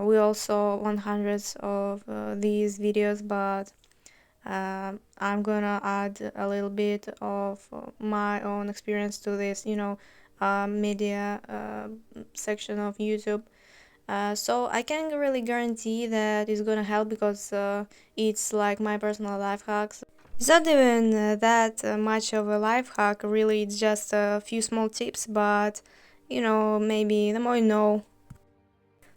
we also want hundreds of these videos, but I'm gonna add a little bit of my own experience to this, media section of YouTube. So I can really guarantee that it's gonna help because it's like my personal life hacks. It's not even that much of a life hack, really. It's just a few small tips, but maybe the more you know.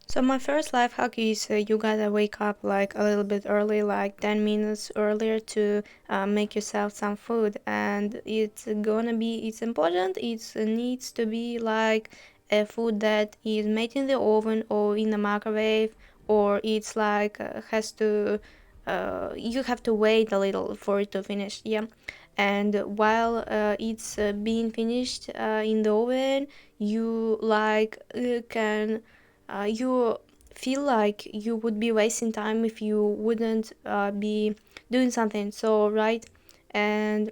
So my first life hack is you gotta wake up like a little bit early, like 10 minutes earlier to make yourself some food. And it's important, it needs to be like a food that is made in the oven or in the microwave, or it's like you have to wait a little for it to finish, yeah. And while it's being finished in the oven, you like can you feel like you would be wasting time if you wouldn't be doing something, so right. And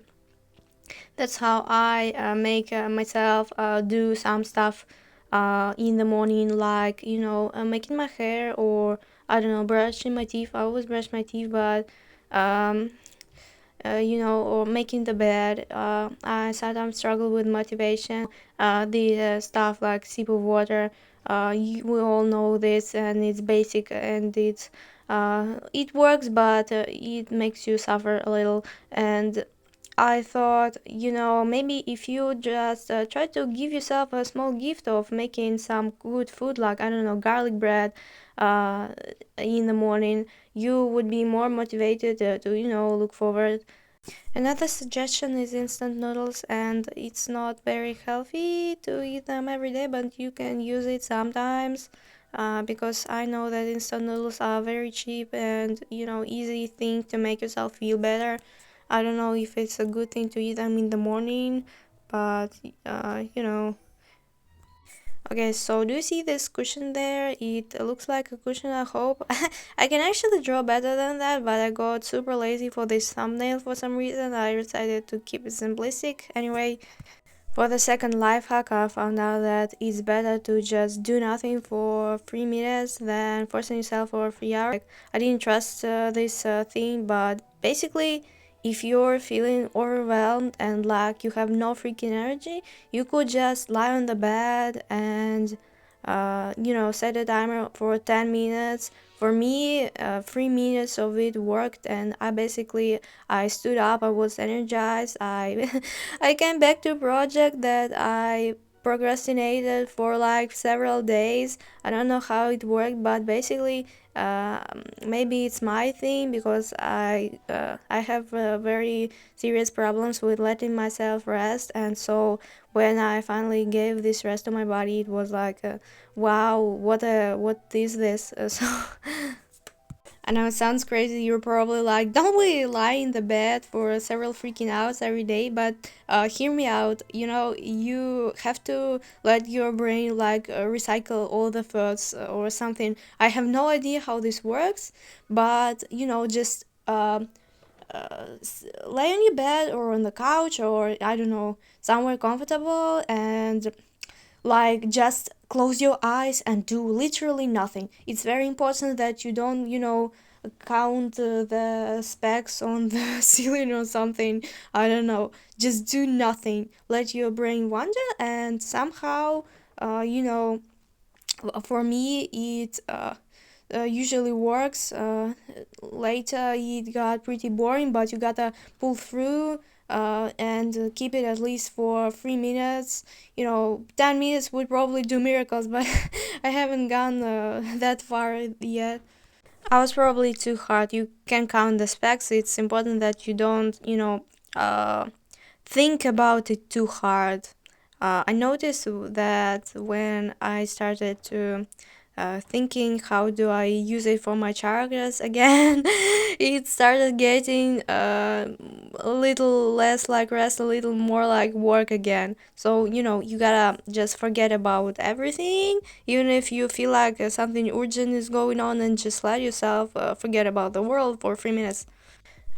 that's how I make myself do some stuff in the morning, like making my hair, or I don't know, brushing my teeth. I always brush my teeth, but um, or making the bed. I sometimes struggle with motivation. The stuff like sip of water. We all know this, and it's basic, and it works, but it makes you suffer a little. And I thought, maybe if you just try to give yourself a small gift of making some good food, like, I don't know, garlic bread, uh, in the morning, you would be more motivated to, look forward. Another suggestion is instant noodles, and it's not very healthy to eat them every day, but you can use it sometimes. Because I know that instant noodles are very cheap and easy thing to make yourself feel better. I don't know if it's a good thing to eat them in the morning, but Okay, so do you see this cushion there? It looks like a cushion, I hope. I can actually draw better than that, but I got super lazy for this thumbnail for some reason. I decided to keep it simplistic. Anyway, for the second life hack, I found out that it's better to just do nothing for 3 minutes than forcing yourself for 3 hours. Like, I didn't trust this thing, but basically, if you're feeling overwhelmed and like you have no freaking energy, you could just lie on the bed and set a timer for 10 minutes. For me, 3 minutes of it worked, and I stood up, I was energized, I came back to a project that I procrastinated for like several days. I don't know how it worked, but basically, maybe it's my thing, because I have very serious problems with letting myself rest, and so when I finally gave this rest to my body, it was like, wow, what is this? So I know it sounds crazy. You're probably like, don't we lie in the bed for several freaking hours every day? But hear me out. You have to let your brain like recycle all the thoughts or something. I have no idea how this works, but just lay on your bed or on the couch, or I don't know, somewhere comfortable, and like just close your eyes and do literally nothing. It's very important that you don't count the specks on the ceiling or something. I don't know, just do nothing, let your brain wander, and somehow for me it usually works. Later it got pretty boring, but you gotta pull through and keep it at least for 3 minutes. 10 minutes would probably do miracles, but I haven't gone that far yet. I was probably too hard. You can count the specs. It's important that you don't, think about it too hard. I noticed that when I started to thinking how do I use it for my chakras again, it started getting a little less like rest, a little more like work again. So you gotta just forget about everything, even if you feel like something urgent is going on, and just let yourself forget about the world for 3 minutes.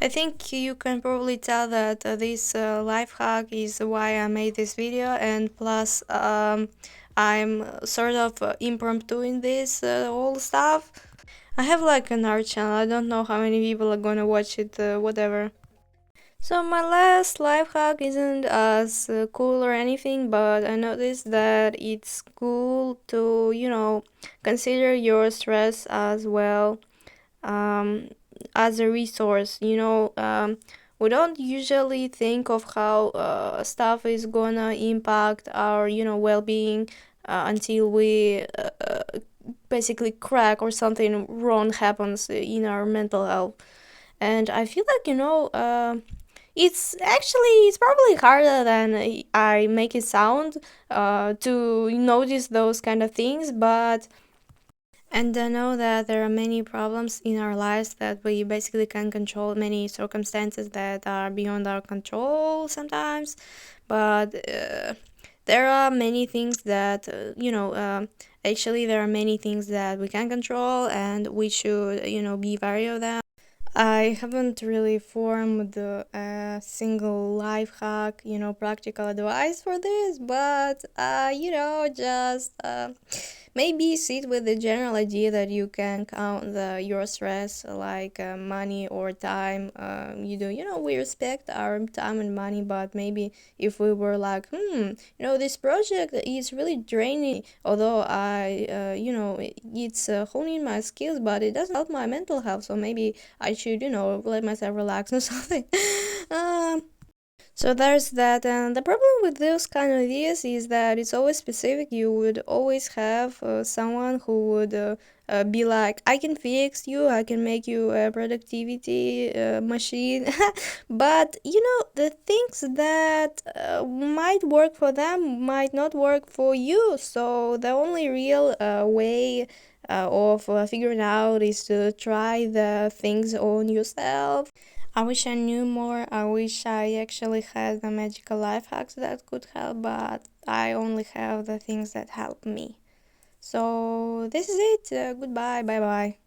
I think you can probably tell that this life hack is why I made this video, and plus, I'm sort of impromptu in this whole stuff. I have like an art channel. I don't know how many people are gonna watch it, whatever. So my last life hack isn't as cool or anything, but I noticed that it's cool to, consider your stress as well, um, as a resource. We don't usually think of how stuff is gonna impact our, well-being until we basically crack or something wrong happens in our mental health. And I feel like, it's probably harder than I make it sound to notice those kind of things, but and I know that there are many problems in our lives that we basically can't control, many circumstances that are beyond our control sometimes, but there are many things that, actually, there are many things that we can control, and we should, be wary of them. I haven't really formed a single life hack, practical advice for this, but, just maybe sit with the general idea that you can count your stress like money or time. We respect our time and money, but maybe if we were like, this project is really draining, although it's honing my skills, but it doesn't help my mental health, so maybe I should, let myself relax or something. um, so there's that, and the problem with those kind of ideas is that it's always specific. You would always have someone who would be like, I can fix you, I can make you a productivity machine. But, the things that might work for them might not work for you. So the only real way of figuring out is to try the things on yourself. I wish I knew more. I wish I actually had the magical life hacks that could help, but I only have the things that help me. So, this is it. Goodbye. Bye bye.